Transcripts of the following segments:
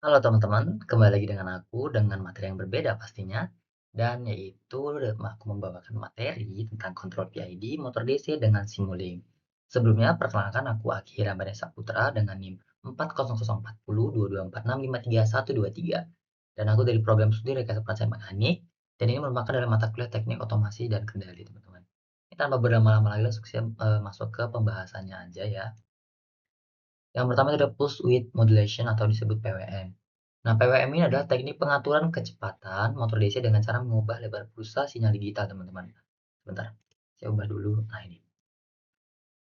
Halo teman-teman, kembali lagi dengan aku dengan materi yang berbeda pastinya. Dan yaitu aku membawakan materi tentang kontrol PID motor DC dengan Simulink. Sebelumnya, perkenalkan aku Aki Rambane Saputra dengan NIM 400402246531123. Dan aku dari program studi Rekayasa Perancangan Mekanik, dan ini merupakan dalam mata kuliah teknik otomasi dan kendali teman-teman. Kita tanpa berlama-lama lagi langsung saja masuk ke pembahasannya aja ya. Yang pertama itu ada pulse width modulation atau disebut PWM. Nah, PWM ini adalah teknik pengaturan kecepatan motor DC dengan cara mengubah lebar pulsa sinyal digital, teman-teman. Sebentar, saya ubah dulu. Nah, ini.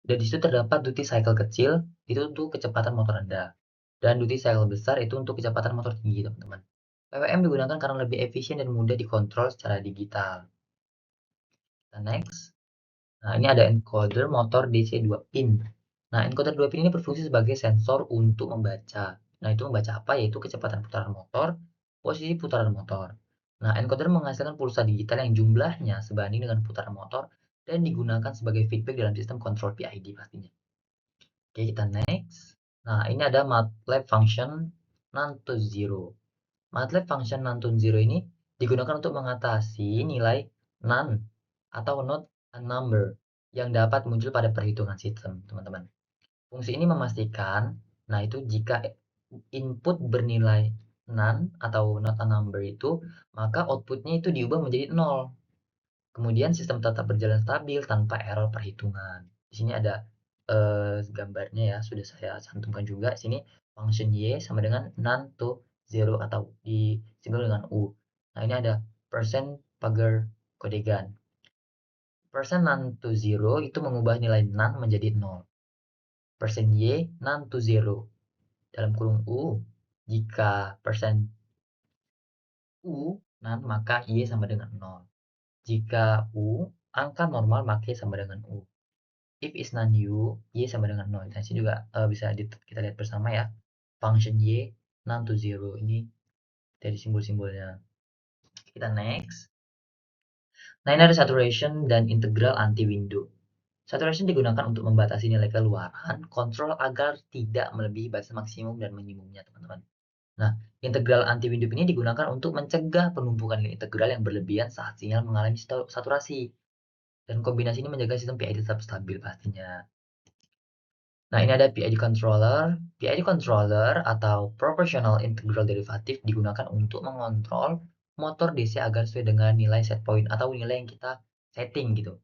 Dan di situ terdapat duty cycle kecil, itu untuk kecepatan motor rendah. Dan duty cycle besar itu untuk kecepatan motor tinggi, teman-teman. PWM digunakan karena lebih efisien dan mudah dikontrol secara digital. Kita next. Nah, ini ada encoder motor DC 2 pin. Nah, encoder 2 pin ini berfungsi sebagai sensor untuk membaca. Nah, itu membaca apa? Yaitu kecepatan putaran motor, posisi putaran motor. Nah, encoder menghasilkan pulsa digital yang jumlahnya sebanding dengan putaran motor dan digunakan sebagai feedback dalam sistem kontrol PID pastinya. Oke, kita next. Nah, ini ada MATLAB function none to zero. MATLAB function none to zero ini digunakan untuk mengatasi nilai none atau not a number yang dapat muncul pada perhitungan sistem, teman-teman. Fungsi ini memastikan, nah itu jika input bernilai none atau not a number itu, maka outputnya itu diubah menjadi 0. Kemudian sistem tetap berjalan stabil tanpa error perhitungan. Di sini ada gambarnya ya, sudah saya cantumkan juga. Di sini function y sama dengan none to zero atau disimbol dengan u. Nah, ini ada persen pagar kodegan. Persen none to zero itu mengubah nilai none menjadi 0. Persen y none to zero dalam kurung u. Jika persen u none maka y sama dengan 0. Jika u angka normal maka y sama dengan u. If is non u, y sama dengan 0. Nah, sini juga bisa kita lihat bersama ya. Function y none to zero ini dari simbol-simbolnya. Kita next. Nah, ini ada saturation dan integral anti-window. Saturation digunakan untuk membatasi nilai keluaran kontrol agar tidak melebihi batas maksimum dan minimumnya, teman-teman. Nah, integral anti-window ini digunakan untuk mencegah penumpukan nilai integral yang berlebihan saat sinyal mengalami saturasi. Dan kombinasi ini menjaga sistem PID tetap stabil pastinya. Nah, ini ada PID controller. PID controller atau proportional integral derivative digunakan untuk mengontrol motor DC agar sesuai dengan nilai set point atau nilai yang kita setting gitu.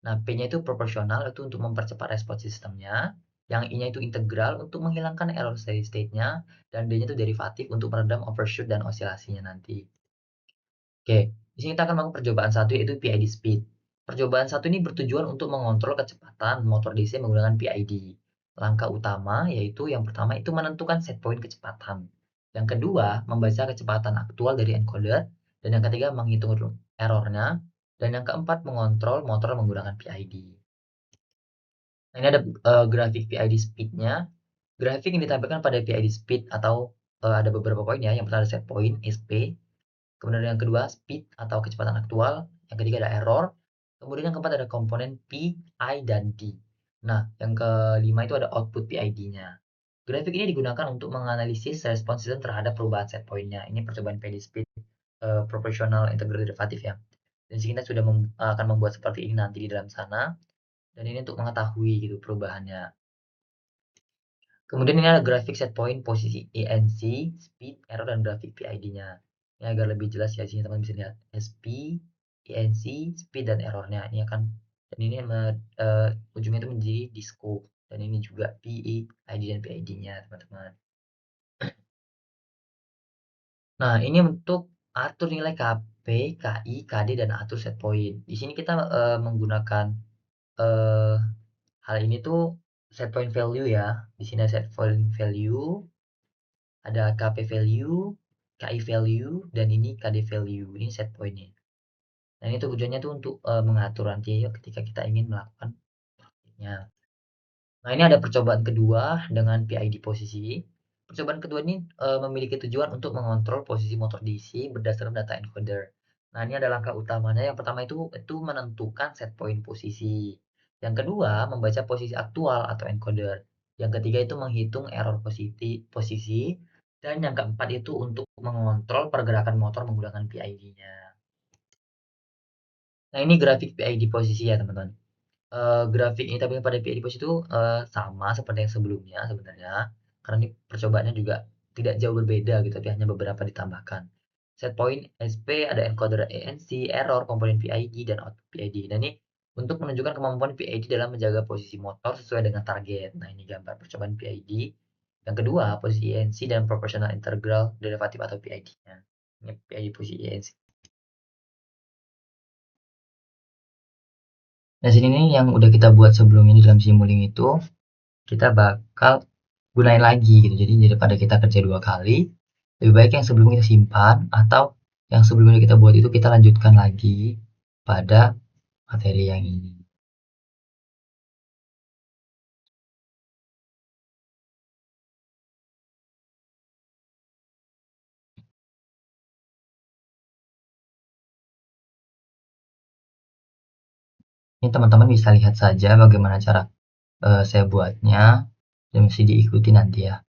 Nah, P-nya itu proporsional itu untuk mempercepat respons sistemnya, yang I-nya itu integral untuk menghilangkan error steady state-nya, dan D-nya itu derivatif untuk meredam overshoot dan osilasinya nanti. Oke, di sini kita akan melakukan percobaan satu yaitu PID speed. Percobaan satu ini bertujuan untuk mengontrol kecepatan motor DC menggunakan PID. Langkah utama yaitu yang pertama itu menentukan set point kecepatan. Yang kedua, membaca kecepatan aktual dari encoder. Dan yang ketiga, menghitung errornya. Dan yang keempat, mengontrol motor menggunakan PID. Nah, ini ada grafik PID speed-nya. Grafik yang ditampilkan pada PID speed atau ada beberapa poin ya. Yang pertama ada set point, SP. Kemudian yang kedua speed atau kecepatan aktual. Yang ketiga ada error. Kemudian yang keempat ada komponen P, I, dan D. Nah, yang kelima itu ada output PID-nya. Grafik ini digunakan untuk menganalisis respons sistem terhadap perubahan set point-nya. Ini percobaan PID speed proportional integral derivative ya. Dan kita sudah akan membuat seperti ini nanti di dalam sana. Dan ini untuk mengetahui gitu perubahannya. Kemudian ini ada grafik set point, posisi ENC, speed, error, dan grafik PID-nya. Ini agar lebih jelas ya, sini teman bisa lihat SP, ENC, speed, dan errornya. Ini akan, dan ini ujungnya itu menjadi disco. Dan ini juga PE, ID, dan PID-nya teman-teman. Nah, ini untuk atur nilai KP, KI, KD, dan atur set point. Di sini kita menggunakan hal ini tuh set point value ya. Di sini ada set point value, ada KP value, KI value, dan ini KD value. Ini set point-nya. Nah, ini tujuannya tuh untuk mengatur nanti ya ketika kita ingin melakukan praktiknya. Nah, ini ada percobaan kedua dengan PID posisi. Percobaan kedua ini memiliki tujuan untuk mengontrol posisi motor DC berdasarkan data encoder. Nah, ini ada langkah utamanya. Yang pertama itu menentukan set point posisi. Yang kedua, membaca posisi aktual atau encoder. Yang ketiga itu menghitung error posisi. Dan yang keempat itu untuk mengontrol pergerakan motor menggunakan PID-nya. Nah, ini grafik PID posisi ya, teman-teman. Grafik ini tapi pada PID posisi itu sama seperti yang sebelumnya sebenarnya. Karena ini percobaannya juga tidak jauh berbeda gitu, tapi hanya beberapa ditambahkan. Set point SP, ada encoder ANC, error, komponen PID, dan output PID. Dan ini untuk menunjukkan kemampuan PID dalam menjaga posisi motor sesuai dengan target. Nah, ini gambar percobaan PID. Yang kedua, posisi ANC dan proportional integral derivatif atau PID-nya. Ini PID posisi ANC. Nah, sini nih yang udah kita buat sebelum ini dalam Simulink itu, kita bakal gunain lagi gitu. Jadi daripada kita kerja 2 kali, lebih baik yang sebelumnya kita simpan atau yang sebelumnya kita buat itu kita lanjutkan lagi pada materi yang ini. Ini teman-teman bisa lihat saja bagaimana cara saya buatnya dan mesti diikuti nanti ya.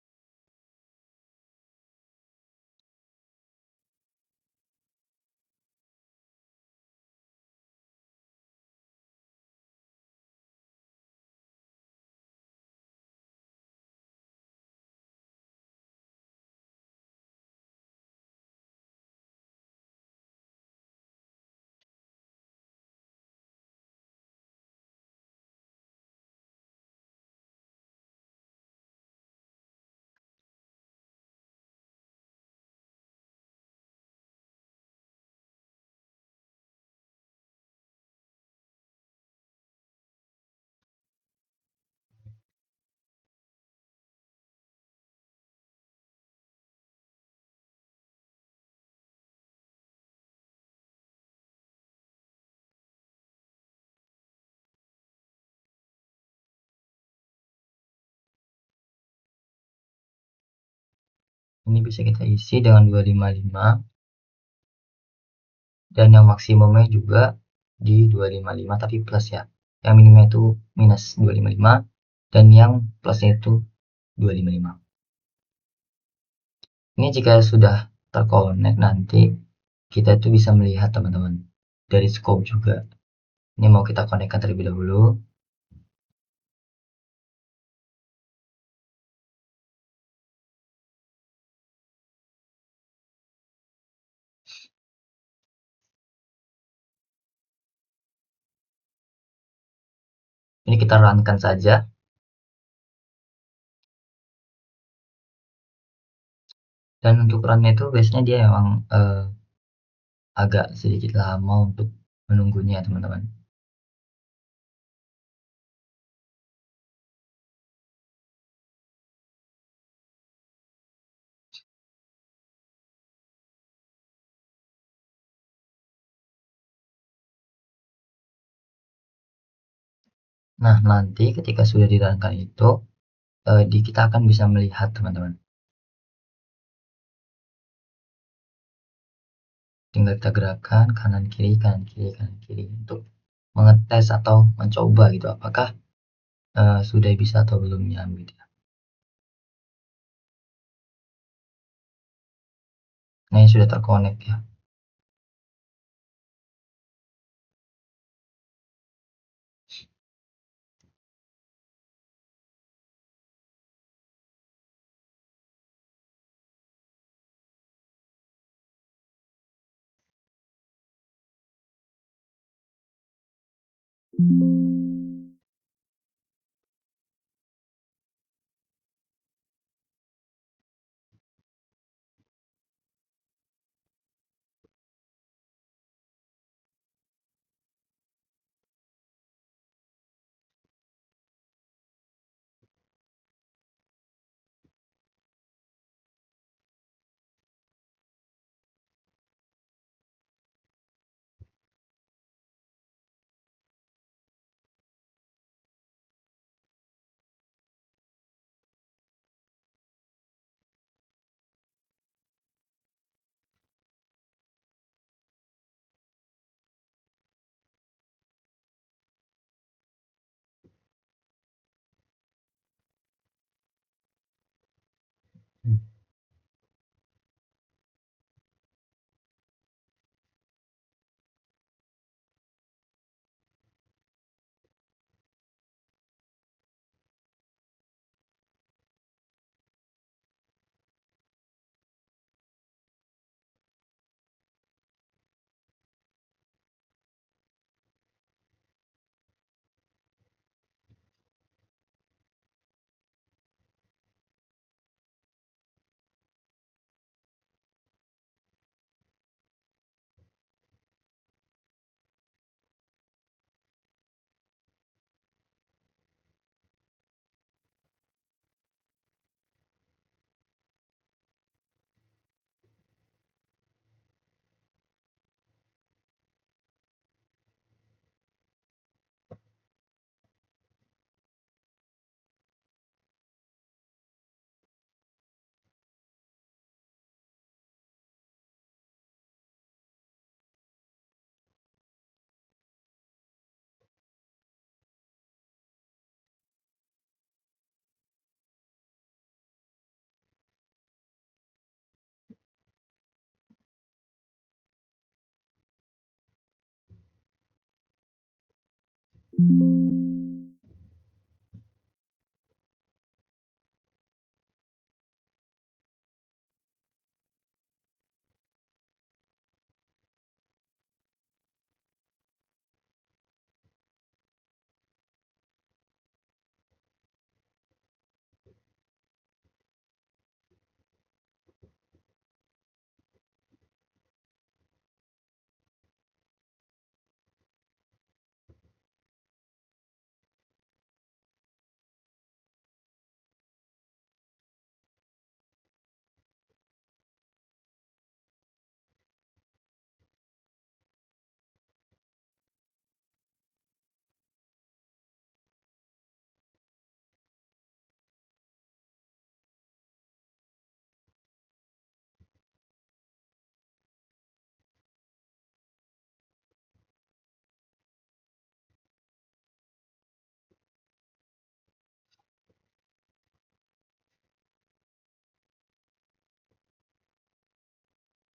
Ini bisa kita isi dengan 255 dan yang maksimumnya juga di 255 tapi plus ya. Yang minimumnya itu minus 255 dan yang plusnya itu 255. Ini jika sudah terkonek nanti kita itu bisa melihat teman-teman dari scope juga. Ini mau kita konekkan terlebih dahulu. Ini kita runkan saja. Dan untuk runnya itu biasanya dia memang agak sedikit lama untuk menunggunya teman-teman. Nah, nanti ketika sudah dirunkan itu, kita akan bisa melihat teman-teman. Tinggal kita gerakkan kanan kiri kanan kiri kanan kiri untuk mengetes atau mencoba gitu apakah sudah bisa atau belum ya gitu. Nah, ini sudah terkonek ya.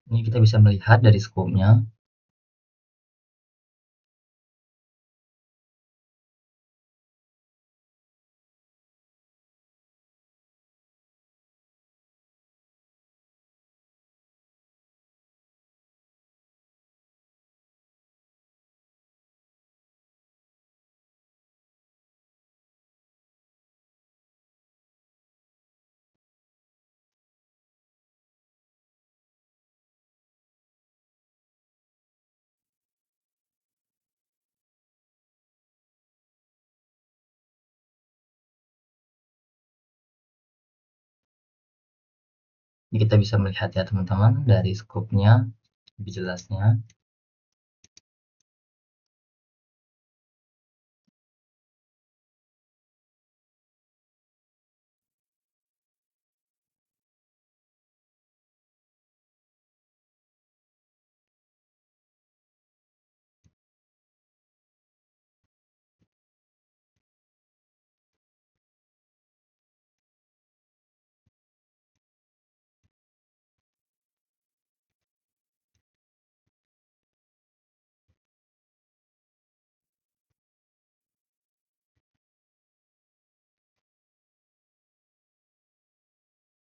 Ini kita bisa melihat dari skopnya. Ini kita bisa melihat ya teman-teman dari skopnya lebih jelasnya.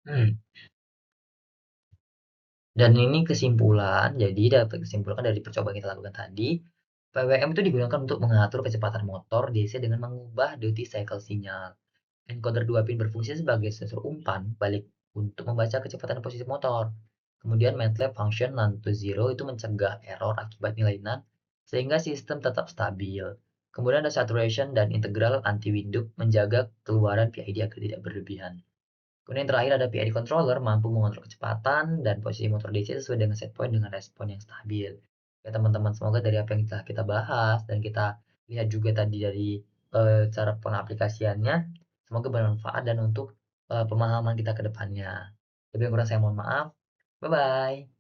Hmm. Dan ini kesimpulan, jadi dapat kesimpulan dari percobaan kita lakukan tadi, PWM itu digunakan untuk mengatur kecepatan motor DC dengan mengubah duty cycle sinyal. Encoder 2 pin berfungsi sebagai sensor umpan balik untuk membaca kecepatan posisi motor. Kemudian MATLAB function none to zero itu mencegah error akibat nilai none sehingga sistem tetap stabil. Kemudian ada saturation dan integral anti winduk menjaga keluaran PID agar tidak berlebihan. Kemudian yang terakhir ada PID controller mampu mengontrol kecepatan dan posisi motor DC sesuai dengan set point dengan respon yang stabil. Ya teman-teman, semoga dari apa yang telah kita bahas dan kita lihat juga tadi dari cara pengaplikasiannya, semoga bermanfaat dan untuk pemahaman kita ke depannya. Lebih kurang saya mohon maaf. Bye bye.